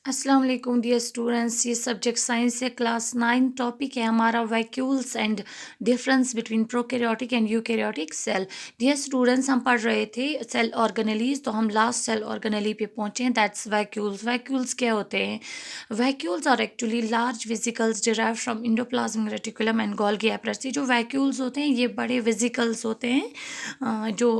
अस्सलाम वालेकुम dear students. ये सब्जेक्ट साइंस है, क्लास 9 टॉपिक है हमारा vacuoles and difference between prokaryotic and eukaryotic cell. Dear students, हम पढ़ रहे थे सेल ऑर्गेनेलीज, तो हम लास्ट सेल ऑर्गेनेली पे पहुंचे हैं, दैट्स वैक्यूल्स। वैक्यूल्स क्या होते हैं? Vacuoles are actually large vesicles derive from endoplasmic reticulum and Golgi apparatus. ये जो वैक्यूल्स होते हैं ये बड़े वेसिकल्स होते हैं जो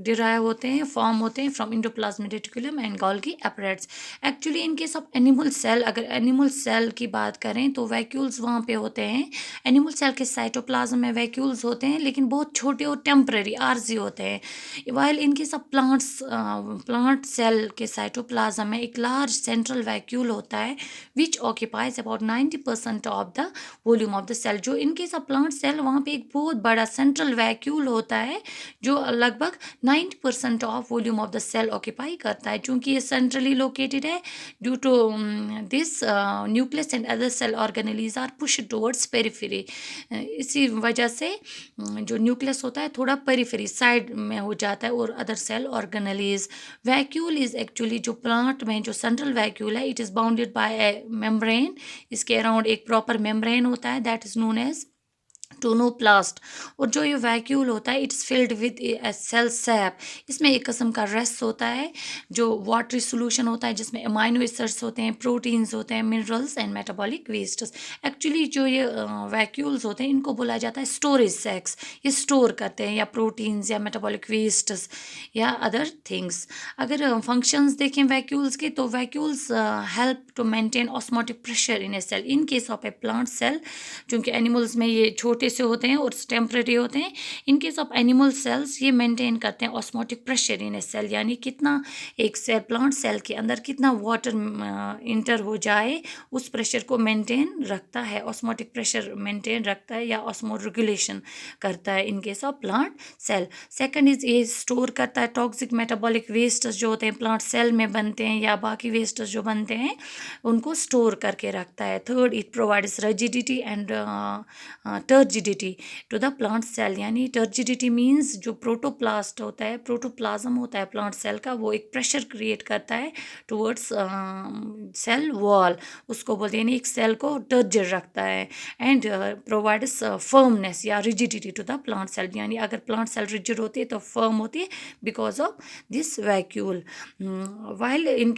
डिराइव होते हैं, फॉर्म होते हैं from endoplasmic reticulum and Golgi apparatus. Actually इनके सब एनिमल सेल, अगर एनिमल सेल की बात करें तो वैक्यूल्स वहाँ पे होते हैं। एनिमल सेल के साइटोप्लाज्म में वैक्यूल्स होते हैं लेकिन बहुत छोटे और टेम्पररी आर्जी होते हैं। वाइल इनके सब प्लांट सेल के साइटोप्लाज्म में एक लार्ज सेंट्रल वैक्यूल होता है which occupies about 90% of the volume of the cell. जो इनके सब प्लांट सेल वहाँ पे एक बहुत बड़ा सेंट्रल वैक्यूल होता है जो लगभग 90% of volume of the cell occupy करता है। चूँकि ये सेंट्रली लोकेटेड है, due to this nucleus and other cell organelles are pushed towards periphery। इसी वजह से जो न्यूक्लियस होता है थोड़ा पेरिफेरी साइड में हो जाता है और other cell organelles. Vacuole is actually जो प्लांट में जो सेंट्रल वैक्यूल है, it is bounded by a membrane. इसके अराउंड एक प्रॉपर मेम्ब्रेन होता है, that is known as tonoplast. और जो ये वैक्यूल होता है it's filled with cell sap. इसमें एक किस्म का रेस्ट होता है जो वाटरी सोल्यूशन होता है जिसमें अमाइनो एसिड्स होते हैं, प्रोटीन्स होते हैं, minerals and metabolic wastes. Actually जो ये वैक्यूल्स होते हैं इनको बोला जाता है स्टोरेज सैक्स। ये स्टोर करते हैं या प्रोटीन्स या मेटाबॉलिक वेस्ट्स या अदर थिंग्स। अगर फंक्शंस देखें वैक्यूल्स के, तो vacuoles help to maintain osmotic pressure in a cell in case of a plant cell. क्योंकि एनिमल्स में ये छोटे से होते हैं और टेम्परेरी होते हैं। In case of animal cells ये मेंटेन करते हैं osmotic pressure in a cell, यानी कितना एक सेल प्लांट सेल के अंदर कितना वाटर इंटर हो जाए उस प्रेशर को मेंटेन रखता है, ऑस्मोटिक प्रेशर मेंटेन रखता है या ऑस्मो रेगुलेशन करता है in case of plant cell. Second is ये स्टोर करता है टॉक्सिक मेटाबॉलिक वेस्ट जो होते हैं प्लांट सेल में बनते हैं या बाकी वेस्ट जो बनते हैं उनको स्टोर करके रखता है। Third, it provides rigidity and turgidity to the plant cell. यानी टर्जिडिटी मीन्स जो प्रोटोप्लास्ट होता है, प्रोटोप्लाज्म होता है प्लांट सेल का, वो एक प्रेशर क्रिएट करता है टुवर्ड्स सेल वॉल, उसको बोलते हैं, यानी एक सेल को टर्जर रखता है। And provides firmness or rigidity to the plant cell. यानी अगर प्लांट सेल रिजिड होती है तो फर्म होती है because of this vacuole. while in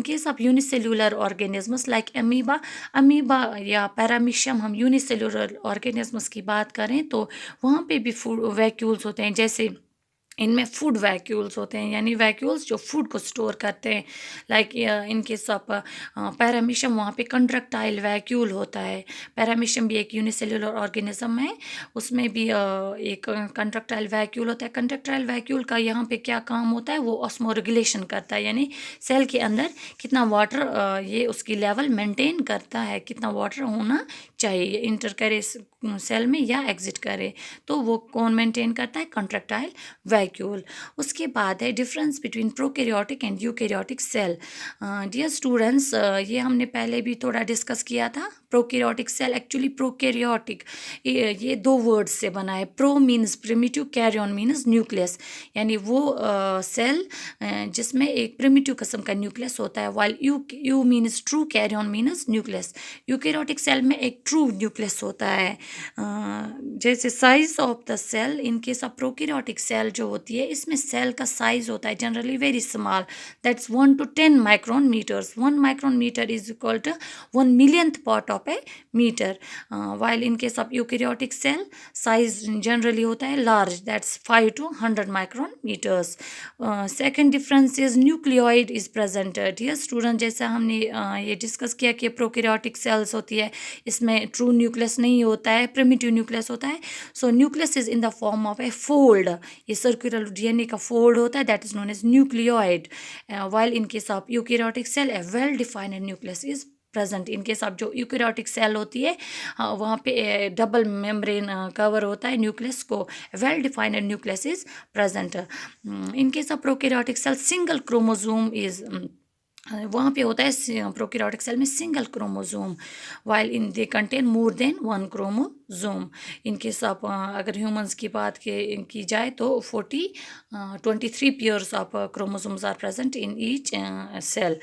case of unicellular organisms like amoeba या पैरामीशियम, हम यूनिसेलुलर ऑर्गेनिजम्स की बात करें तो वहाँ पे भी फूड वैक्यूल्स होते हैं। जैसे इनमें फूड वैक्यूल्स होते हैं, यानी वैक्यूल्स जो फूड को स्टोर करते हैं। Like in case of paramecium, वहाँ पे कंट्रक्टाइल वैक्यूल होता है। पैरामीशियम भी एक यूनिसेलुलर ऑर्गेनिज्म है, उसमें भी एक कंट्रक्टाइल वैक्यूल होता है। कंट्रक्टाइल वैक्यूल का यहाँ पे क्या काम होता है, वो ऑस्मो रेगुलेशन करता है, यानी सेल के अंदर कितना वाटर ये उसकी लेवल मेंटेन करता है, कितना वाटर होना चाहिए, इंटर करे सेल में या एग्जिट करे, तो वो कौन मेंटेन करता है, कंट्रक्टाइल वैक्यूल। उसके बाद है difference between prokaryotic and eukaryotic cell. Dear students, ये हमने पहले भी थोड़ा डिस्कस किया था। प्रोकैरियोटिक सेल, एक्चुअली प्रोकैरियोटिक ये दो वर्ड्स से बना है। Pro means primitive, karyon means nucleus, यानी वो सेल जिसमें एक प्रिमिटिव किस्म का न्यूक्लियस होता है। While eu means true, karyon means nucleus. Eukaryotic cell में एक ट्रू न्यूक्लियस होता है। जैसे size of the cell in case of prokaryotic cell जो होती है, इसमें सेल का साइज होता है generally very small, that's 1 to 10 micron metres. 1 micron metre is equal to 1 millionth part of a metre. While in case of eukaryotic cell size generally होता है large, that's 5 to 100 micron metres. Second difference is nucleoid is presented. ये student, जैसा हमने ये discuss किया कि prokaryotic cells होती है, इसमें ट्रू न्यूक्लियस नहीं होता है, प्रिमिटिव न्यूक्लियस होता है। So nucleus is in the form of a fold, ये सर्कुलर डीएनए का फोल्ड होता है, that is known as nucleoid. While in case of eukaryotic cell a well defined nucleus is present. In case of जो eukaryotic cell होती है, वहाँ पे double membrane cover होता है न्यूक्लियस को, well defined nucleus is present. In case of prokaryotic cell single chromosome is वहाँ पे होता है प्रोकैरियोटिक सेल में single chromosome, while in they contain more than one chromosome. इनके सब अगर ह्यूमंस की बात की जाए तो 23 pairs of chromosomes are present in each cell.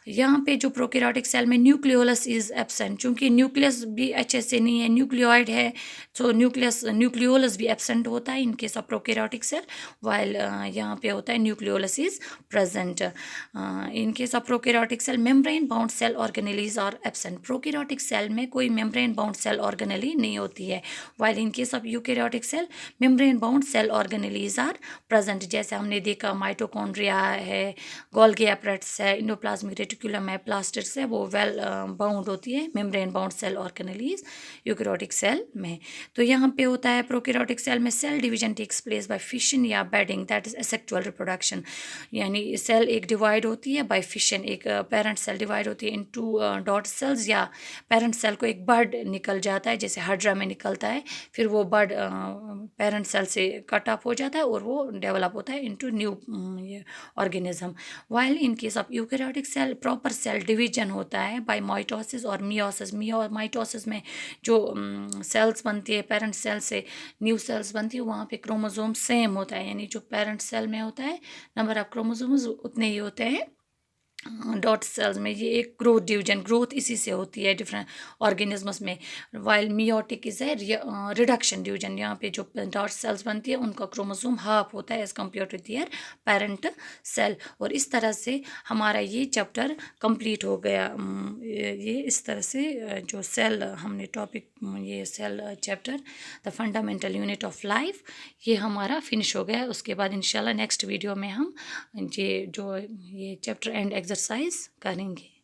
यहाँ पे जो प्रोकैरियोटिक सेल में न्यूक्लियोलस इज एब्सेंट, चूँकि न्यूक्लियस भी अच्छे से नहीं है, न्यूक्लियोइड है, तो न्यूक्लियोलस भी एब्सेंट होता है इनके सब प्रोकैरियोटिक सेल, वाइल यहाँ पे होता है nucleolus is present. In case of prokaryotic cell membrane bound cell organelles are absent. Prokaryotic cell में कोई मेम्ब्रेन बाउंड सेल ऑर्गेनेली नहीं होती है, while in case of eukaryotic cell membrane bound cell organelles are present. जैसे हमने देखा mitochondria है, Golgi एपरेट्स है, इंडोप्लाज्मिक रेटिकुलम है, प्लास्टिड्स है, वो वेल बाउंड होती है membrane bound cell organelles eukaryotic cell में। तो यहाँ पे होता है प्रोकैरियोटिक सेल में cell division takes place by fission या budding, that is asexual reproduction. यानी सेल एक डिवाइड होती है बाय फिशन, एक पेरेंट सेल डिवाइड होती है इनटू डॉट सेल्स, या पेरेंट सेल को एक बर्ड निकल जाता है जैसे हाइड्रा में निकलता है, फिर वो बर्ड पेरेंट सेल से कट ऑफ हो जाता है और वो डेवलप होता है into new organism. While in case of eukaryotic cell proper cell division होता है बाय माइटोसिस और मियोसिस। माइटोसिस में जो सेल्स बनती है पेरेंट सेल से न्यू सेल्स बनती है, वहाँ पे क्रोमोसोम सेम होता है, यानी जो पेरेंट सेल में होता है नंबर ऑफ क्रोमोसोम्स उतने ही होते हैं डॉट सेल्स में। ये एक ग्रोथ डिवीजन, ग्रोथ इसी से होती है डिफरेंट ऑर्गेनिजम्स में। वाइल मियोटिक इज है रिडक्शन डिवीजन, यहाँ पे जो डॉट सेल्स बनती है उनका क्रोमोसोम हाफ होता है as compare to their parent cell. और इस तरह से हमारा ये चैप्टर कंप्लीट हो गया। ये इस तरह से जो सेल हमने टॉपिक, ये cell chapter the fundamental unit of life, ये हमारा फिनिश हो गया। उसके बाद इंशाल्लाह नेक्स्ट वीडियो में हम ये चैप्टर एंड एक्सरसाइज करेंगे।